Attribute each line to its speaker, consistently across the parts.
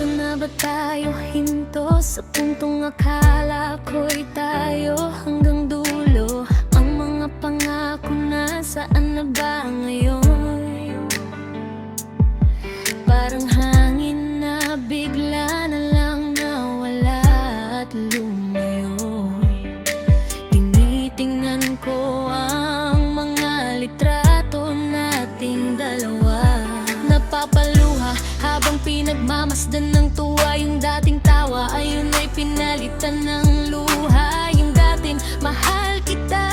Speaker 1: Nandito na ba tayo hinto sa puntong akala ko'y tayo hanggang dulo? Ang mga pangako nasaan na ba ngayon? Parang hangin na bigla na lang nawala at lumayo. Tinitingnan ko ang mga litrato nating dalawa. Napapaluha habang pinagmamasdan ng tuwa. Yung dating tawa ayun ay pinalitan ng luha. Yung dating mahal kita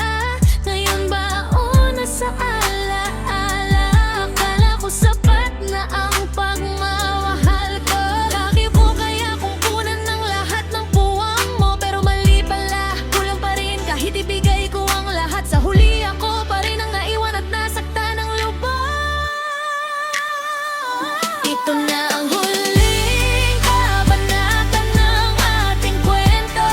Speaker 1: ngayon baon na sa alaala. Akala ko sapat na ang pagmamahal ko. Bakit mo kaya kukunan ng lahat ng puwang mo? Pero mali pala, kulang pa rin kahit ibigay ko ang lahat. Sa huli ako pa rin ang naiwan at nasaktan ng lubos. Ito na ang huling kabanata ng ating kwento.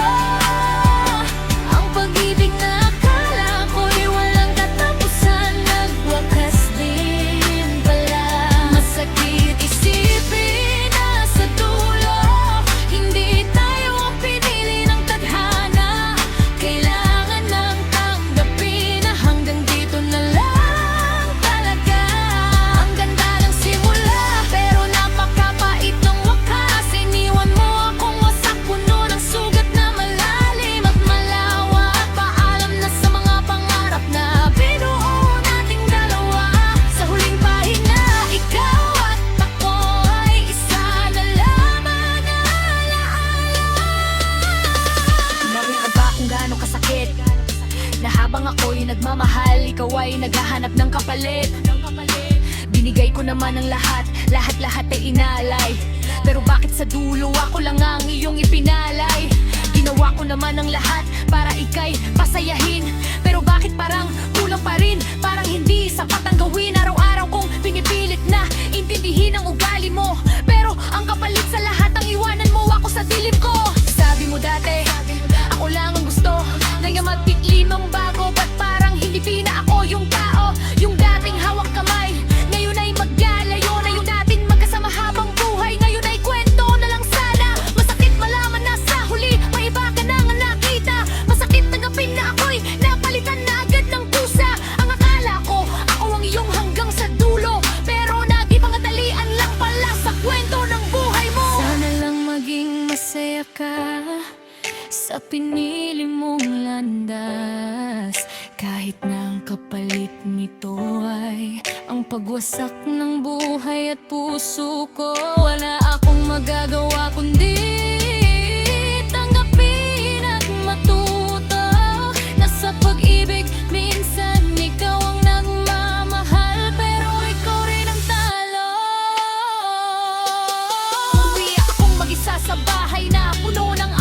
Speaker 1: Ang pag-ibig na akala ko'y walang katapusan, nagwakas din pala. Masakit isipin na sa dulo hindi tayo ang pinili ng tadhana. Kailangan nang tanggapin na hanggang dito na lang talaga. Ang ganda ng simula pero napakapait ng wakas. Iniwan mo akong wasak, puno ng sugat na malalim at malawak. Paalam na sa mga pangarap na binuo nating dalawa. Sa huling pahina, ikaw at ako ay isa na lamang alaala. Mariyan ba kung gaano kasakit na habang ako'y nagmamahal, ikaw ay naghahanap ng kapalit? Binigay ko naman ang lahat, lahat-lahat ay inalay. Pero bakit sa dulo ako lang ang iyong ipinalay? Ginawa ko naman ang lahat para ika'y pasayahin. Pero bakit parang kulang pa rin? Parang hindi sapat ang gawin. Araw-araw kong pinipilit na intindihin ang ugali mo. Pero ang kapalit sa lahat, ang iwanan mo ako sa dilim ko. Sabi mo dati, ako lang ang gusto. Ngayon magtiklin mong bago. Ba't parang hindi na ako yung tao? Yung dating hawak kamay ngayon ay maglalayo na. Yung dating magkasama habang buhay ngayon ay kwento na lang sana. Masakit malaman na sa huli may iba ka nang nakita. Masakit tanggapin na ako'y napalitan na agad ng kusa. Ang akala ko ako ang iyong hanggang sa dulo, pero nagipangandalian lang pala sa kwento ng buhay mo. Sana lang maging masaya ka sa pinili mong landas. Kahit na ang kapalit nito ay ang pagwasak ng buhay at puso ko. Wala akong magagawa kundi tanggapin at matuto na sa pag-ibig minsan ikaw ang nagmamahal, pero ikaw rin ang talo. Uwi akong mag-isa sa bahay na puno ng